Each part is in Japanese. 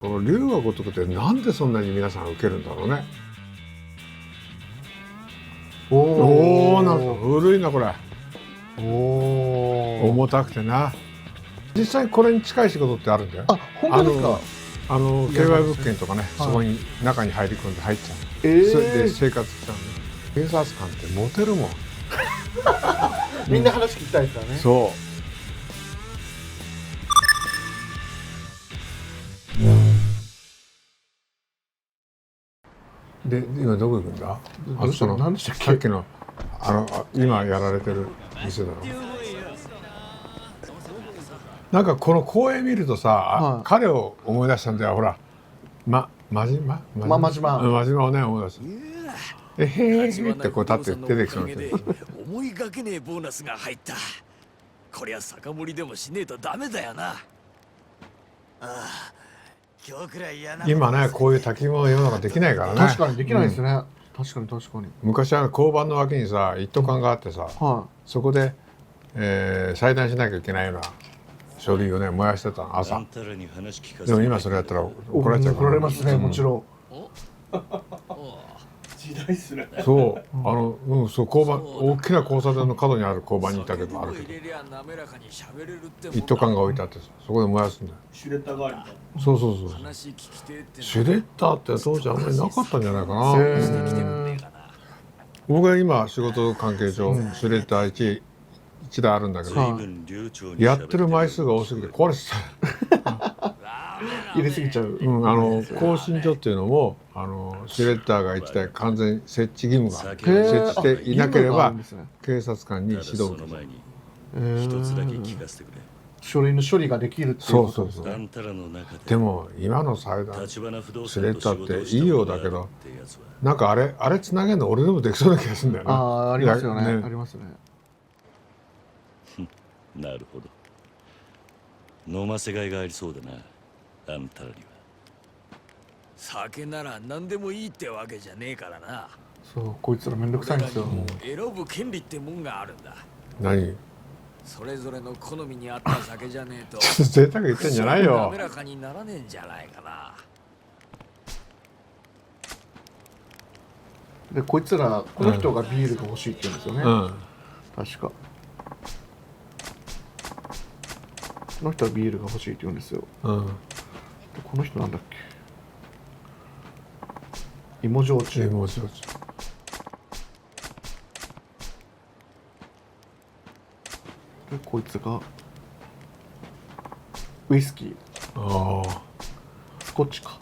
この龍が如くってなんでそんなに皆さん受けるんだろうね。おお、なんか古いなこれ。おお、重たくてな。実際これに近い仕事ってあるんだよ。あ、本当ですか。KY 物件とかね、そこに中に入り込んで入っちゃう。それで生活しちゃうね。警察官ってモテるもん。みんな話聞きたいですからね。そう。で、今どこ行くんだ？何でしたっけ？さっきの今やられてる店だろ。なんかこの公園見るとさ、彼を思い出したんだよ。ほら、真島をね思い出す。へーってこう立って出てきそうな。思いがけねえボーナスが入った。こりゃ酒盛りでもしねえとダメだよな。ああ、今日くらい嫌な。今ね、こういう焚き物世の中できないからね。確かにできないですね。確かに。昔は交番の脇にさ、一斗缶があってさ、そこで、裁断しなきゃいけないような書類をね燃やしてたの朝。でも今それやったら怒られちゃうから。怒られますね、もちろん。時代っすね。そう、そう交番、大きな交差点の角にある交番にいたけど、あるけど一斗缶が置いてあってさ、そこで燃やすんだよ。シュレッダー代わりみたいな。そうシュレッダーって当時あんまりなかったんじゃないかな。僕は今仕事関係上シュレッダー1台あるんだけど、やってる枚数が多すぎて壊れてた。入れすぎちゃう。更新所っていうのもシュレッダーが1台完全設置義務が設置していなければ警察官に指導を受ける。一つだけ聞かせてくれ。書類の処理ができるっていうことですね。でも今の裁断シュレッダーっていいようだけど、なんかあれつなげるの俺でもできそうな気がするんだよね。ありますよね。ありますね。なるほど。飲ませがいがありそうだな、あんたらには。酒なら何でもいいってわけじゃねえからな。そう、こいつらめんどくさいんですよ。選ぶ権利ってもんがあるんだ。何？それぞれの好みに合った酒じゃねえと贅沢言ってんじゃないよ。滑らかにならねえんじゃないかな。で、こいつらこの人がビールが欲しいって言うんですよね。確か。この人はビールが欲しいって言うんですよ。で、この人なんだっけ？芋焼酎。で、こいつがウイスキー。スコッチか。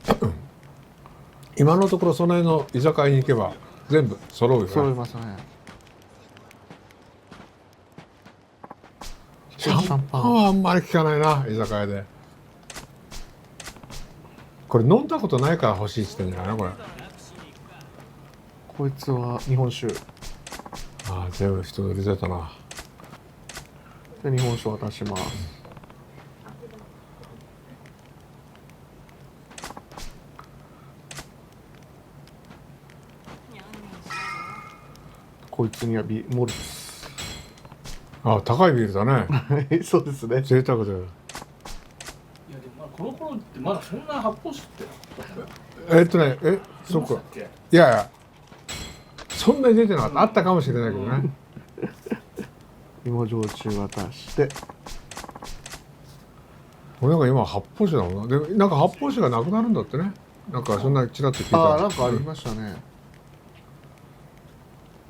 今のところその辺の居酒屋に行けば全部揃うよね。揃いますね。シャンパンはあんまり聞かないな、居酒屋で。これ飲んだことないから欲しいって言ってんじゃないのこれ。こいつは日本酒。全部人通り出たな。で、日本酒渡します。こいつにはモルツ。高いビールだね。そうですね。贅沢だよ。いやでもこの頃ってまだそんな発泡酒ってそっか。いやそんなに出てなかった。あったかもしれないけどね。芋焼酎渡して。俺なんか今発泡酒だもんな。でなんか発泡酒がなくなるんだってね。なんかそんなちらっと聞いた。なんかありましたね。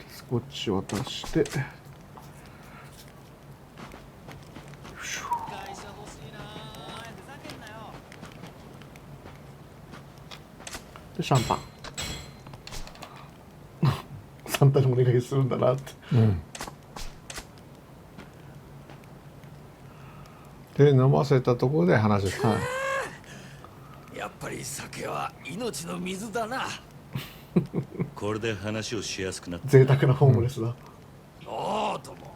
スコッチ渡して。で、シャンパン。サンタにお願いするんだなって。で飲ませたところで話を聞く。やっぱり酒は命の水だな。これで話をしやすくなった。贅沢なホームレスだ。おおとも。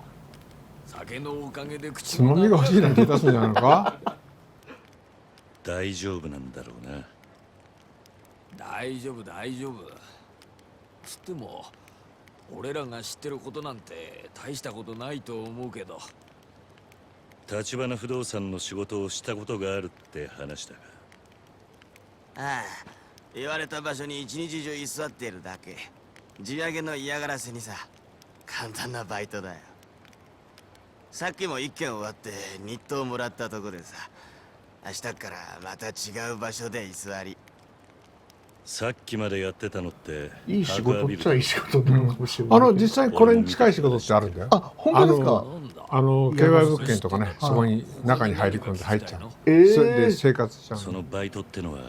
酒のおかげで口つまみが欲しいなんて出すんじゃないのか。大丈夫なんだろうな。大丈夫。つっても俺らが知ってることなんて大したことないと思うけど。橘不動産の仕事をしたことがあるって話だが。ああ、言われた場所に一日中居座っているだけ。地上げの嫌がらせにさ、簡単なバイトだよ。さっきも一件終わって日当もらったとこでさ、明日からまた違う場所で居座り。さっきまでやってたのっていい仕事っちゃいい仕事なのかもしれない。実際これに近い仕事ってあるんだよ。あ、本当ですか。KY 物件とかね、そこに中に入り込んで入っちゃう。それで生活しちゃう。そのバイトってのは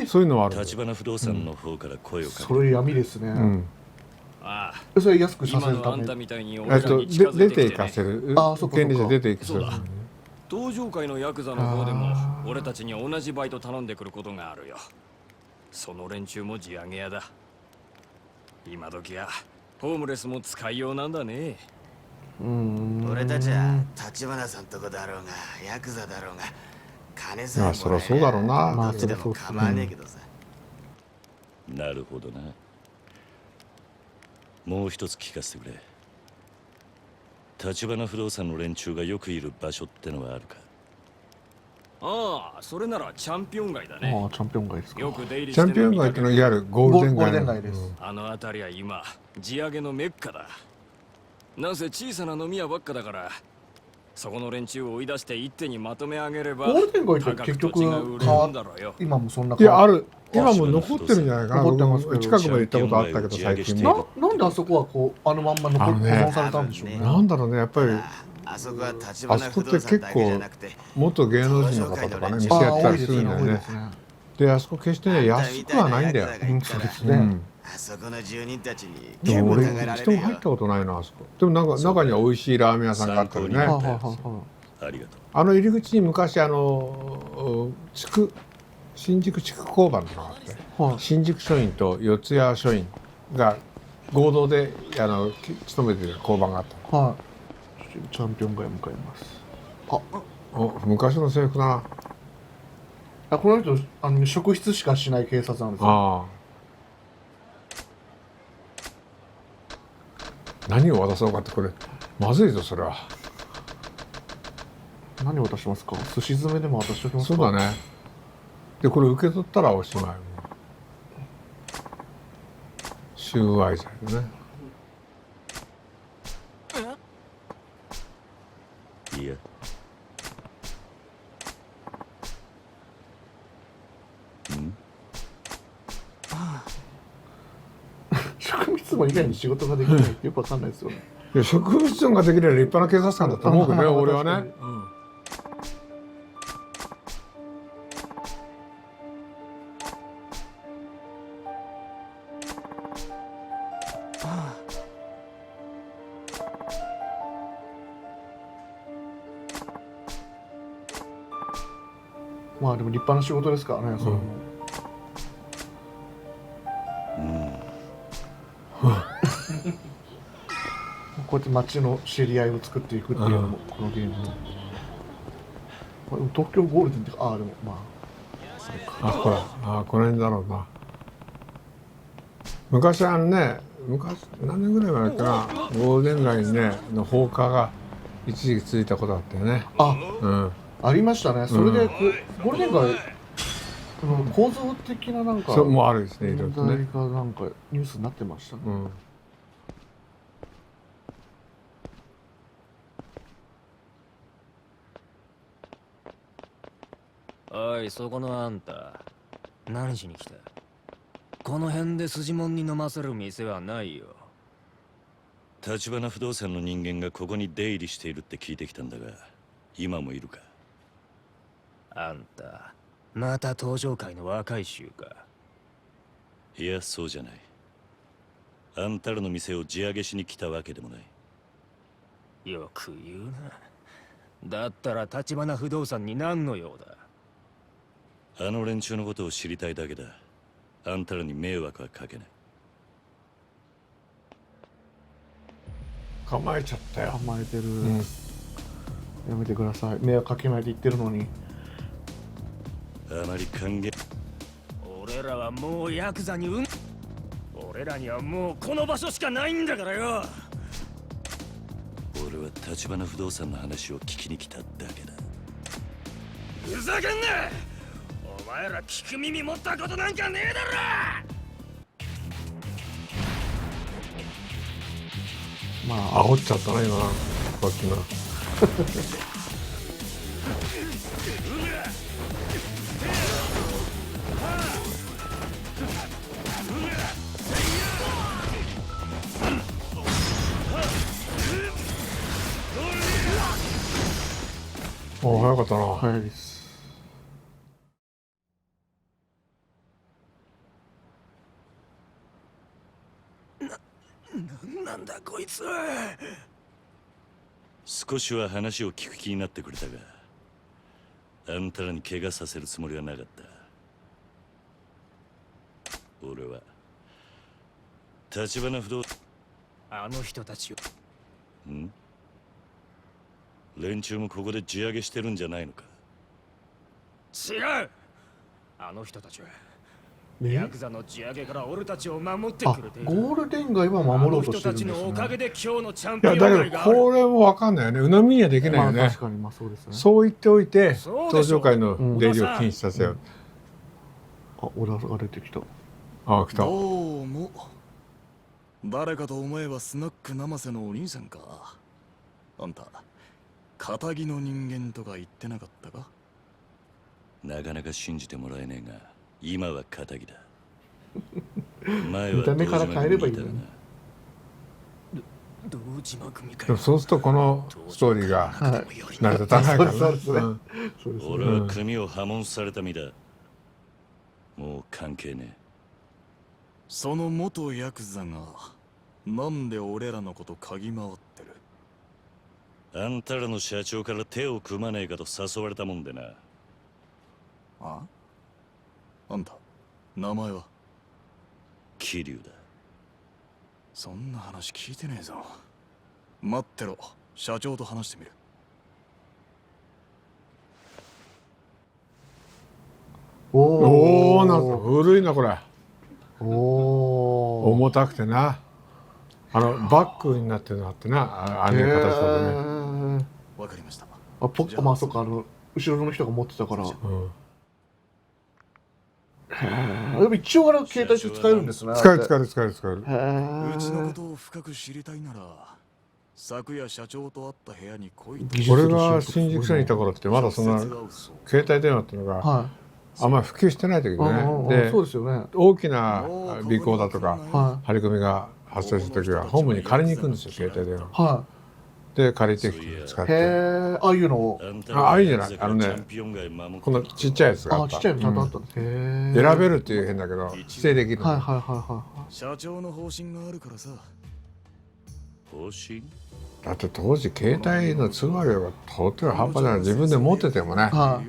そういうのはある。立花不動産の方から声をかけそれ闇ですね。あそれ安くさせるため。出ていかせる。権利者出ていかせる。道場会のヤクザの方でも俺たちに同じバイト頼んでくることがあるよ。その連中も地上げ屋だ。今時はホームレスも使いようなんだね。俺たちは立花さんとこだろうがヤクザだろうが金さえもらえそりゃそうだろうな。どっちでも構わねえけどさ。なるほどな。もう一つ聞かせてくれ。立花不動産の連中がよくいる場所ってのはあるか？ああ、それならチャンピオン街だね。ああ、チャンピオン街ですか。よく出入りチャンピオン街ってのはいわゆるゴールデン街。ゴールデン街です。あの辺りは今地上げのメッカだ。なんせ小さな飲み屋ばっかだから、そこの連中を追い出して一手にまとめ上げればゴールデン街って結局今もそんな。いや、ある。今も残ってるんじゃないかな。残ってますけど近くまで行ったことあったけど最近。なんであそこはこうあのまんま保存されたんでしょうね。なんだろうね、やっぱり。あそこは立あ花不動そこって結構産だけじゃなくて、元芸能人の方とかね、店やったりするんだよね。で、あそこ決してね、安くはないんだよ。そうですね。あそこの住人たちにでも俺疑られ一るよ。度も入ったことないな、あそこ。でもなんか中には美味しいラーメン屋さんがあったりね。ありがとう。入り口に昔新宿地区交番とかがあって、新宿署員と四谷署員が合同で勤めてる交番があった。はい。チャンピオン街向かいます。昔の制服だな。この人職質しかしない警察なんですよ。何を渡そうかって、これまずいぞそれは。何を渡しますか？寿司詰めでも渡しておきますか？そうだね。でこれ受け取ったらおしまい。収賄罪だね。いや。職務質問以外に仕事ができないってよくわかんないですよね。いや、職務質問ができれば立派な警察官だと思うけどね、俺はね。まあでも立派な仕事ですからね、それも。こうやって街の知り合いを作っていくっていうのも、このゲームの。東京ゴールデンってでもまあそれか。ほら、この辺だろうな。昔何年ぐらい前かな、ゴールデン街にねの放火が一時期続いたことあったよね。ありましたね。それでゴールデン街構造的ななんかそれもあるですね、いろいろ問ね。題がなんかニュースになってましたね。おい、そこのあんた、何しに来た？この辺で筋もんに飲ませる店はないよ。立花不動産の人間がここに出入りしているって聞いてきたんだが、今もいるか？あんた、また東上界の若い衆か？いや、そうじゃない。あんたらの店を地上げしに来たわけでもない。よく言うな。だったら立花不動産に何の用だ？あの連中のことを知りたいだけだ。あんたらに迷惑はかけない。構えちゃったよ。甘えてる、やめてください。迷惑かけないで言ってるのに。あまり歓迎。俺らはもうヤクザに俺らにはもうこの場所しかないんだからよ。俺は立花不動産の話を聞きに来ただけだ。ふざけんな！お前ら聞く耳持ったことなんかねえだろ。まあ煽っちゃったな今こっちの。おお早かったな。早いです。なんだこいつ。少しは話を聞く気になってくれたが、あんたらに怪我させるつもりはなかった。俺は橘不動あの人たちを。ん？連中もここで地上げしてるんじゃないのか？違う。あの人たちはヤクザの地上げから俺たちを守ってあ、くれている。ゴールデン街は守ろうとしてるんですあの人たちのおかげね。で今日のチャンいやピオンだけど街がある。これもわかんないよね。鵜呑みにはできないまあよね。確かにまあそうですね。そう言っておいてそうでしょ登場会の出入りを禁止させよう。あ、俺が出てきた。ああ来た。どうも。誰かと思えばスナック生瀬のお兄さんか。あんた仇の人間とか言ってなかったか？なかなか信じてもらえねえが、今は仇だ。前は見た目から変えればいいのに堂島組かでもそうするとこのストーリーがはい。成り立たないからそうですねうんそうですね。俺は組を破門された身だ。もう関係ねその元ヤクザがなんで俺らのこと嗅ぎ回ってる？え。あんたらの社長から手を組まねえかと誘われたもんでな。あ？あんた名前は？桐生だ。そんな話聞いてねえぞ。待ってろ、社長と話してみる。おおなんかお古いなこれ。おお。重たくてな。バッグになってるのあってな。ああいう形だね。わかりました。あ、まあそっか、後ろの人が持ってたから。うんでも一応携帯して使えるんですね。使える使える使える使える。うちのことを深く知りたいなら、昨夜社長と会った部屋に来いと。技術俺が新宿署にいた頃ってまだそんな直接会うそう携帯電話っていうのがはあんまり普及してない時い。でね。そうでですよね。大きな尾行だとかは張り込みが発生する時は本部に借りに行くんですよ携帯電話。い。はで借りてきて使っい。へて。え、ああいうのを。ああいいじゃないこのちっちゃいやつがああ、った。ちっちゃいのちゃんとあったんです。へえ。選べるっていう変だけど指定できるの。はいはいはいは社長の方針があるからさ。方針？だって当時携帯の通話料がとても半端じゃない。自分で持っててもね。い。はい。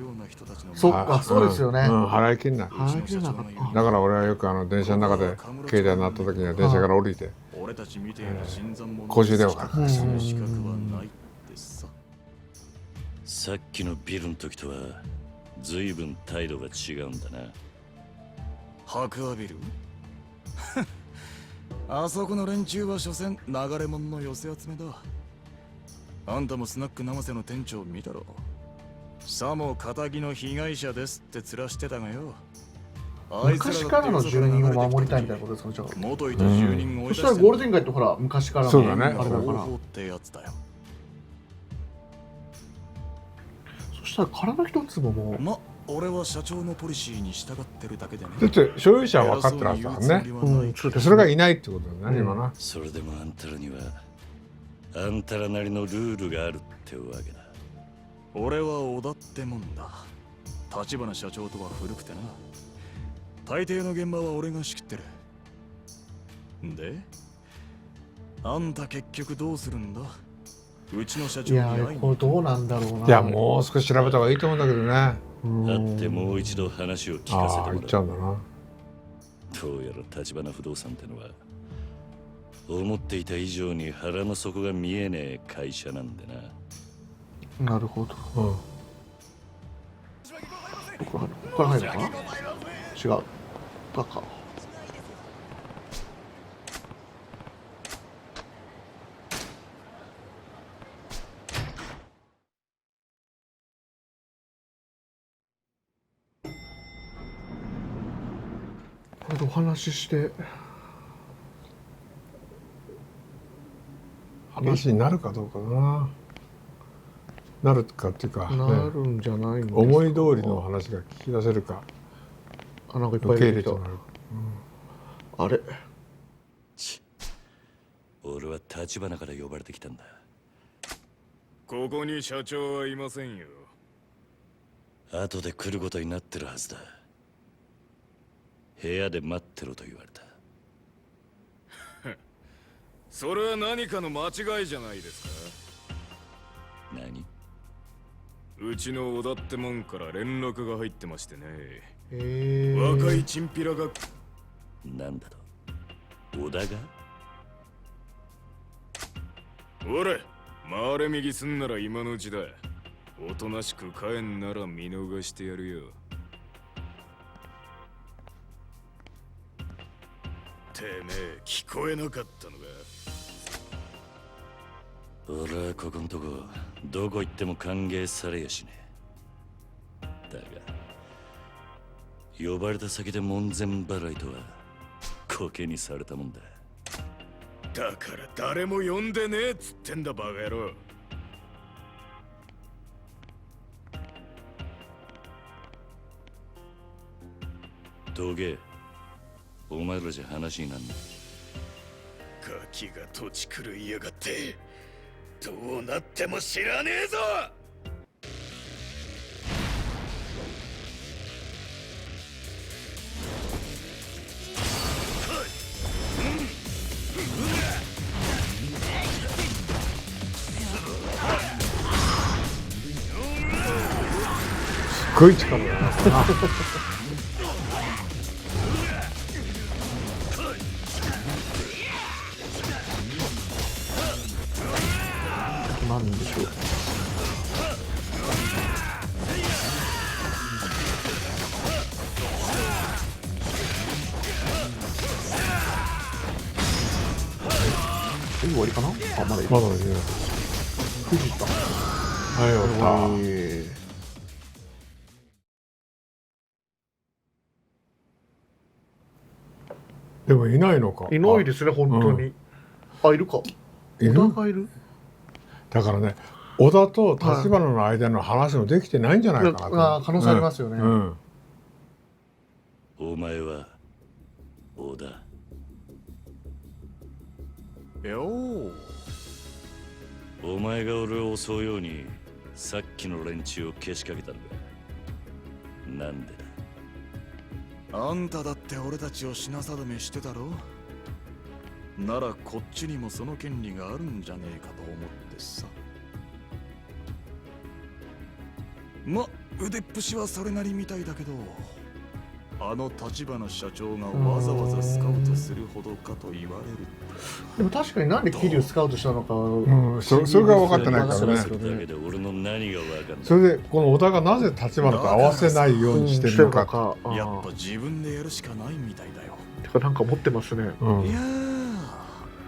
そっか、そうですよね。払い切んない。払い切れなかった。だから俺はよく電車の中で携帯になった時には電車から降りて俺たち見ている新参者公衆電話からうんその資格はないってさ。さっきのビルの時とは随分態度が違うんだな。白亜ビルあそこの連中は所詮流れ者の寄せ集めだ。あんたもスナック生瀬の店長見たろ。さも仇の被害者ですって面してたがよ。昔からの住人を守りたいみたいなことですかね、じゃあ。元いた住人を追い出そしたらゴールデン街ってほら、昔からのそうだねあれだから。方法ってやつだよ。そしたら体一つももう。ま、俺は社長のポリシーに従ってるだけでね。だって所有者は分かってるはずだからね。うん、そうですそれがいないってことだよね、今な。それでもあんたらにはあんたらなりのルールがあるってわけだ。俺は織田ってもんだ。橘社長とは古くてな。大抵の現場は俺が仕切ってる。で、あんた結局どうするんだ？うちの社長いやに会いにこれどうなんだろうな。いやもう少し調べた方がいいと思うんだけどね。会ってもう一度話を聞かせああ言ってもらう。ちゃうんだな。どうやら橘不動産ってのは思っていた以上に腹の底が見えねえ会社なんでな。なるほど。うん。これ入るかな？違う。バカ。これでお話しして話になるかどうかな。なるかっていうか、なるんじゃないんですか。思い通りの話が聞き出せるか、あ、なんかいっぱい受け出てきた。入れてもらう。あれ、俺は立花から呼ばれてきたんだ。ここに社長はいませんよ。後で来ることになってるはずだ。部屋で待ってろと言われた。それは何かの間違いじゃないですか。何？うちの小田ってもんから連絡が入ってましてね。え若いチンピラがなんだと？小田が？おれ、回れ右すんなら今のうちだ。おとなしく帰んなら見逃してやるよ。てめえ聞こえなかったのか。俺はここんとこどこ行っても歓迎されやしねえ。だが呼ばれた先で門前払いとはコケにされたもんだ。だから誰も呼んでねえっつってんだバカ野郎。どけ、お前らじゃ話になんねガキが土地狂いやがって、どうなっても知らねえぞ。すっごい力だな。なんでしょう。終わりかな。あ、まだいる。まだね。藤田。はい、終わった。でもいないのか。いないですね、本当に。あ、いるか。いる？小田がいる。だからね、小田と立花の間の話もできてないんじゃないかなと。可能性ありますよね。お前は小田。よう。お前が俺を襲うようにさっきの連中をけしかけたのか。なんでだ。あんただって俺たちを品定めしてたろ。ならこっちにもその権利があるんじゃねえかと思ってさ。ま、腕っぷしはそれなりみたいだけど、あの立花社長がわざわざスカウトするほどかと言われる。でも確かになんで桐生スカウトしたのか、それが分かってないからね。だけで俺の何が分かんない。それでこの小田がなぜ立花と合わせないようにしてるのか。やっぱ自分でやるしかないみたいだよ。てかなんか持ってますね。いやー、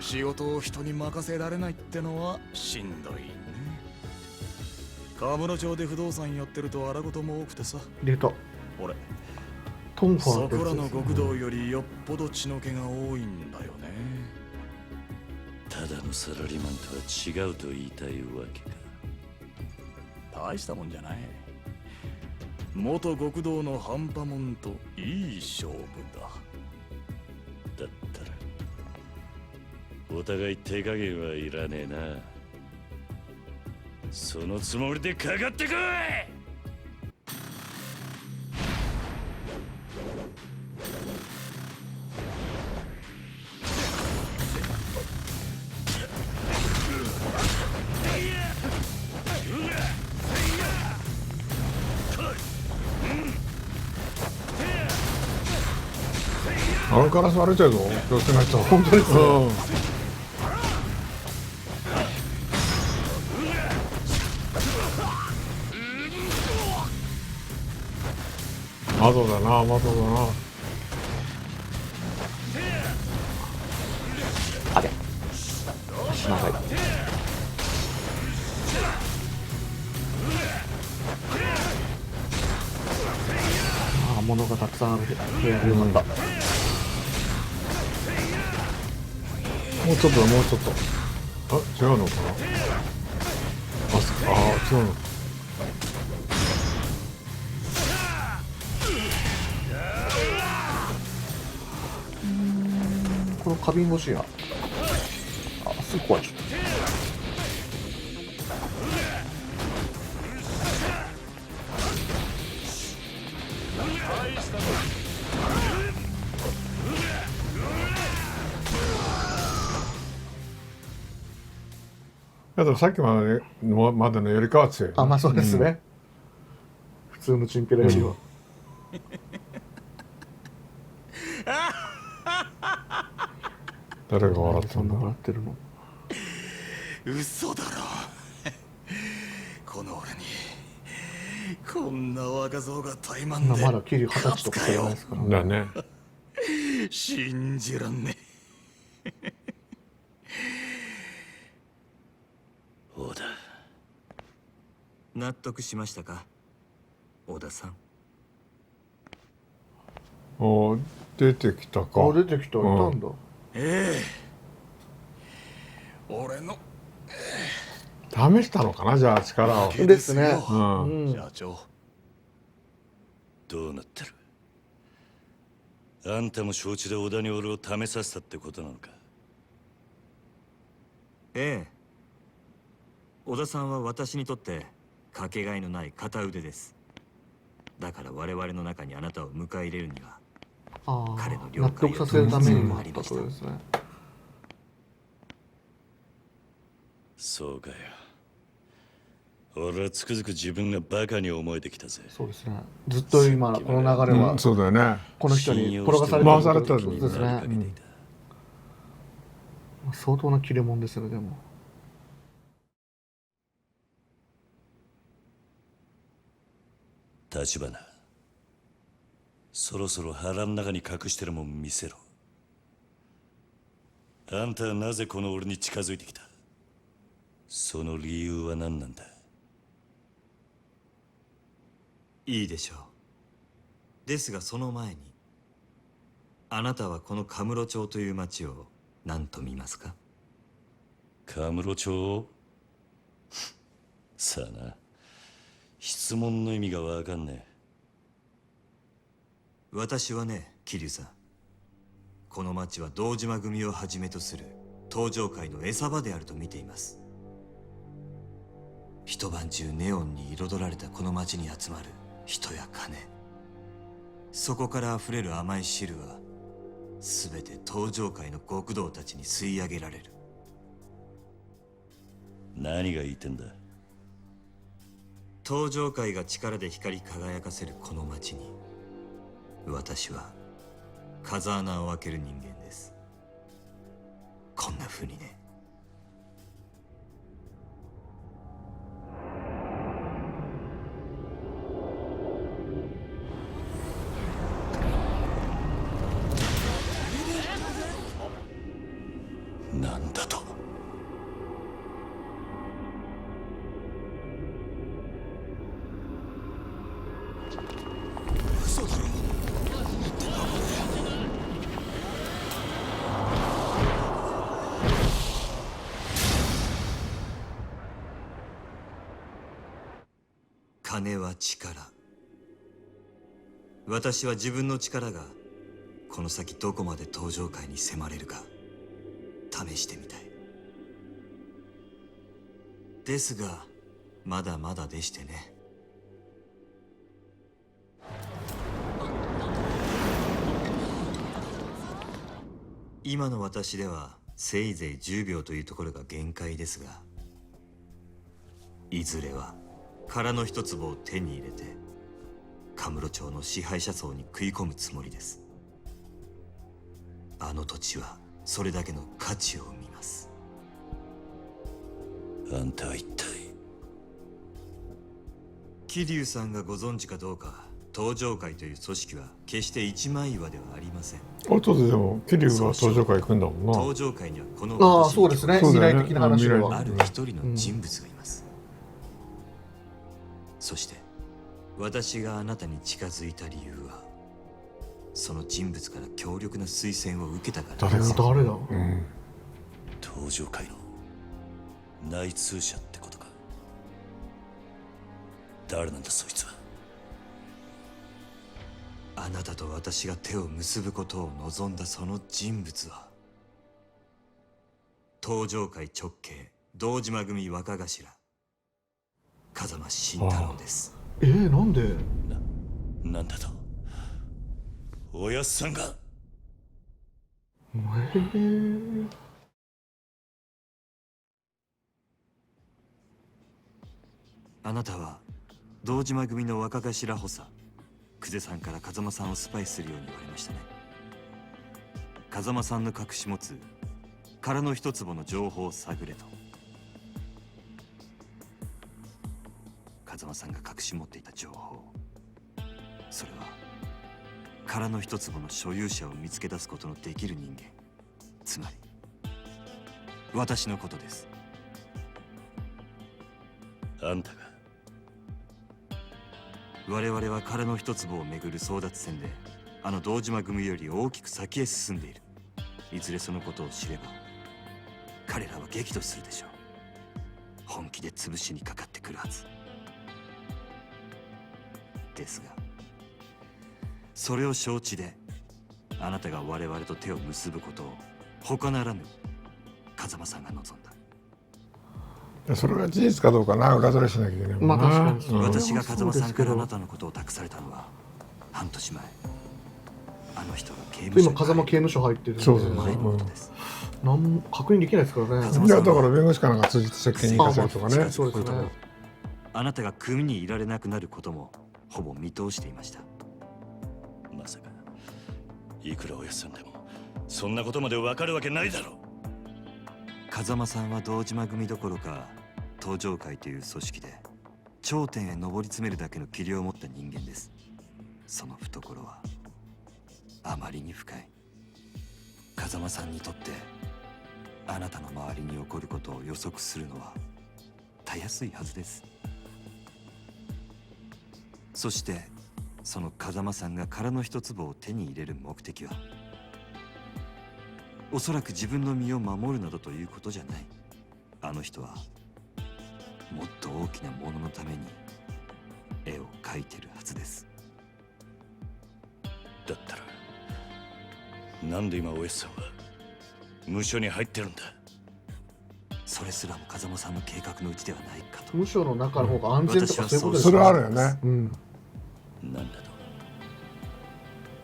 仕事を人に任せられないってのはしんどいね。河村町で不動産やってると荒事も多くてさ。出た。俺トンファーそこらの極道よりよっぽど血の気が多いんだよね。ただのサラリーマンとは違うと言いたいわけか。大したもんじゃない。元極道の半端もんといい勝負だ。だったらお互い手加減はいらねえな。そのつもりでかかってこい。あれから割れちゃうぞ。気をつけないと。本当ですよ。窓だな、窓だな。あれ。長い。ああ、物がたくさんある部屋でよかった。もうちょっとだ、もうちょっと。あ、違うのかな。違うの。この花瓶欲しいな。すぐ壊れちゃった。でもさっきまでのよりかは強い。あ、まあそうですね。普通のチンピラよりは。誰が笑ったそんなんだ。笑ってるの。嘘だろ。この俺にこんな若造が怠慢でまだ桐生20歳とかじゃないですから。だね。信じらんねえ。そうだ。納得しましたか、小田さん。お、出てきたか。あ、出てきた。いたんだ。ええ、俺の試したのかな、じゃあ力を。ですね。うん。社長。どうなってる。あんたも承知で織田に俺を試させたってことなのか。ええ、小田さんは私にとってかけがえのない片腕です。だから我々の中にあなたを迎え入れるには彼の了納解を得させるためにもあったとですね。そうかよ。俺はつくづく自分がバカに思えてきたぜ。そうですね。ずっと今この流れはそうだよね。この人に転がされ回されてたそうですね。相当な切れ者ですよね、でも。立花、そろそろ腹の中に隠してるもん見せろ。あんたはなぜこの俺に近づいてきた。その理由は何なんだ。いいでしょう。ですがその前に、あなたはこのカムロ町という町を何と見ますか。カムロ町さあな、質問の意味がわかんねえ。私はね、桐生さん、この町は堂島組をはじめとする登場界の餌場であると見ています。一晩中ネオンに彩られたこの町に集まる人や金、そこからあふれる甘い汁は全て登場界の極道たちに吸い上げられる。何が言ってんだ。登場界が力で光り輝かせるこの町に、私は風穴を開ける人間です。こんな風にね。なんだと。嘘だろ。金は力。私は自分の力がこの先どこまで登場界に迫れるか試してみたい。ですがまだまだでしてね。今の私ではせいぜい10秒というところが限界ですが、いずれは殻の一粒を手に入れてカムロ町の支配者層に食い込むつもりです。あの土地はそれだけの価値を生みます。あんたは一体。桐生さんがご存知かどうか、登場会という組織は決して一枚岩ではありません。後ででも桐生が登場会行くんだもんな。登場会にはこのああ、そうですね。未来的な話では。ある一人の人物がいます。そして私があなたに近づいた理由は、その人物から強力な推薦を受けたからです。誰だ。東上界の内通者ってことか。誰なんだそいつは。あなたと私が手を結ぶことを望んだその人物は東上界直系堂島組若頭風間慎太郎です。なんで？なんだとおやっさんが。あなたは堂島組の若頭補佐久世さんから風間さんをスパイするように言われましたね。風間さんの隠し持つ殻の一坪の情報を探れと。風間さんが隠し持っていた情報、それは殻の一坪の所有者を見つけ出すことのできる人間、つまり私のことです。あんたが。我々は殻の一坪をめぐる争奪戦であの堂島組より大きく先へ進んでいる。いずれそのことを知れば彼らは激怒するでしょう。本気で潰しにかかってくるはずですが、それを承知であなたが我々と手を結ぶことを他ならぬ風間さんが望んだ。それが事実かどうかな、裏取りしなきゃいけないもんな。まあ確かに私が風間さんからあなたのことを託されたのは半年前。あの人が刑務所今風間刑務所入ってるんで、そうそうそう前のことです。なん確認できないですからね。いやだから弁護士かなんか通じて接見に行かせるとかね。そうですね。あなたが組にいられなくなることもほぼ見通していました。まさかいくらおやっさんでもそんなことまでわかるわけないだろう。風間さんは堂島組どころか東上会という組織で頂点へ上り詰めるだけの器量を持った人間です。その懐はあまりに深い。風間さんにとってあなたの周りに起こることを予測するのはたやすいはずです。そしてその風間さんが殻の一坪を手に入れる目的はおそらく自分の身を守るなどということじゃない。あの人はもっと大きなもののために絵を描いてるはずです。だったらなんで今おやっさんは無所に入ってるんだ。それすらも風間さんの計画のうちではないかと。無所の中の方が安全とかそういうことですそれはあるよね。なんだと。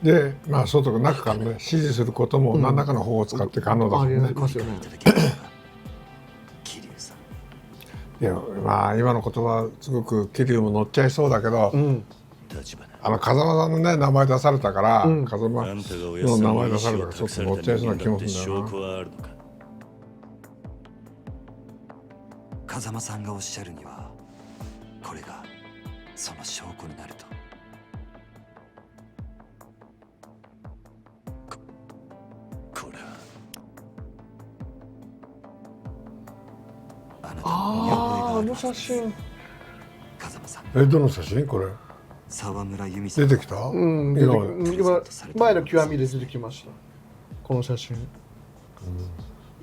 で、まあ外か中からね指示することも何らかの方法を使って可能だもんね。ありますよね。桐生さいやまあ今の言葉すごく桐生も乗っちゃいそうだけど、立花。風間さんのね名前出されたから、風間あんたがおやっさんの名の意前出された思をからちょっと乗っちゃいそうな気もするんだよな。証拠はあるのか。風間さんがおっしゃるにはこれがその証拠になると。これはあなたの見覚えがあるはずです。写真。風間さん、どの写真これ沢村由美さん出てきた？今前の極みで出てきました。この写真。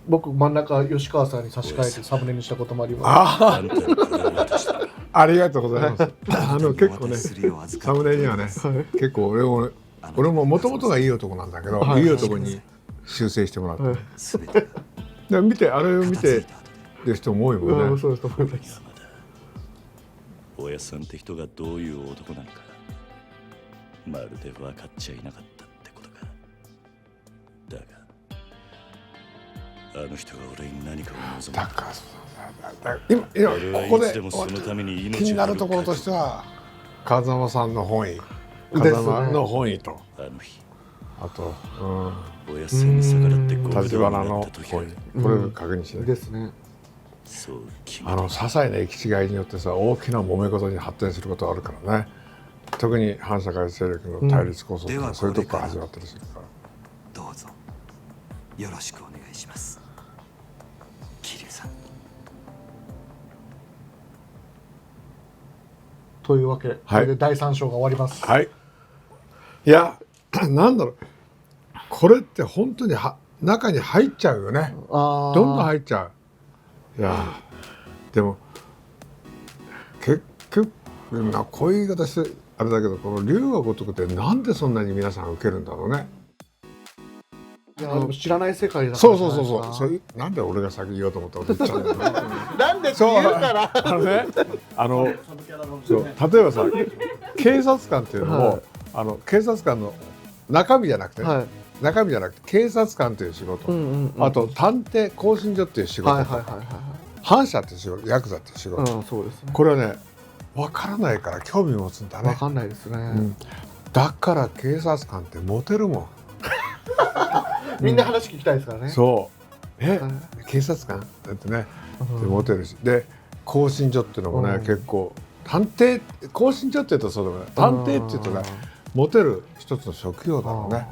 僕真ん中吉川さんに差し替えてサムネにしたこともあります。あんたのこれを渡したのか。ありがとうございます。結構ねサムネにはね結構俺ももともとがいい男なんだけど、いい男に修正してもらった。全てがで見てあれを見てる人も多いもんね。そうですと思います。まだおやっさんって人がどういう男なのかまるで分かっちゃいなかったってことか。だがあの人が俺に何かを望む。だから今ここででもそのために気になるところとしては風間さんの本意、風間の本意とあの日あとおやっさんに逆らって立花の本意、これを確認しない。ですね。そう決些細な行き違いによってさ大きな揉め事に発展することがあるからね。特に反社会勢力の対立構想とかそういうとこから始まったりするから。どうぞよろしくお願いします。桐生さん。というわけで、これで第3章が終わります。はい。いやなんだろうこれって本当に中に入っちゃうよね。ああ。どんどん入っちゃう。いやでも結局こういう言い方してあれだけど、この龍が如くってなんでそんなに皆さん受けるんだろうね。いやでも知らない世界だからそうそうそうそう。じゃないですかそういうなんで俺が先言おうと思ったら言っちゃうんだよね。なんでって言うからね、そう例えばさ、警察官っていうのも、警察官の中身じゃなくて、はい。中身じゃなくて警察官という仕事、あと探偵更新所っていう仕事、はいはいはいは反社っていう仕事、ヤクザっていう仕事、い。うん、そうですね。これはね分からないから興味持つんだね。わかんないですね。だから警察官ってモテるもん。みんな話聞きたいですからね。そうはい警察官だってね、でモテるし、で更新所っていうのもね、結構探偵更新所って言うとそうでもない、探偵って言うとねモテる一つの職業だろうね。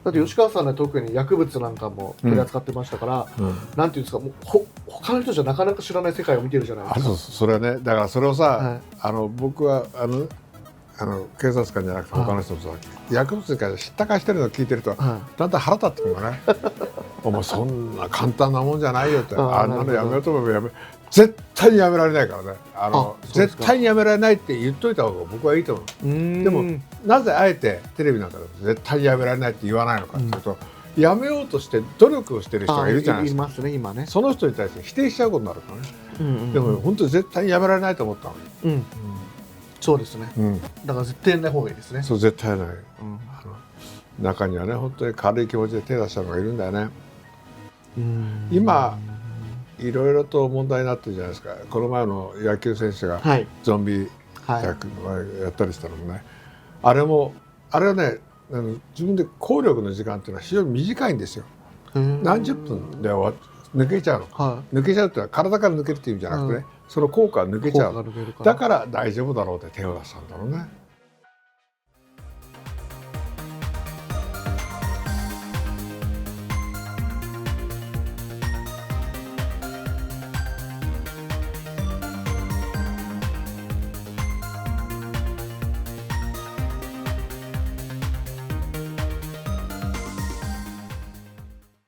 だって吉川さんは特に薬物なんかも取り扱ってましたから、なんていうんですか、もう他の人じゃなかなか知らない世界を見てるじゃないですか。それはね、だからそれをさ、僕は警察官じゃなくて他の人とさ、薬物に関して知ったかしてるのを聞いてると、だんだん腹立ってくるのね。お前そんな簡単なもんじゃないよって、あんなのやめようと思えば絶対にやめられないからね。絶対にやめられないって言っといた方が僕はいいと思う。でもなぜあえてテレビなんかでも絶対にやめられないって言わないのかっていうと、やめようとして努力をしてる人がいるじゃないですか。いますね、今ね。その人に対して否定しちゃうことになるからね。でも本当に絶対にやめられないと思ったの。そうですね。だから絶対やんない方がいいですね。そう絶対ない。中にはね本当に軽い気持ちで手出したのがいるんだよね。今いろいろと問題になってるじゃないですか。この前の野球選手がゾンビ役やったりしたのもね、あれはね、自分で効力の時間っていうのは非常に短いんですよ。何十分で抜けちゃうの。抜けちゃうってのは体から抜けるっていう意味じゃなくてね、その効果が抜けちゃう。だから大丈夫だろうって手を出したんだろうね。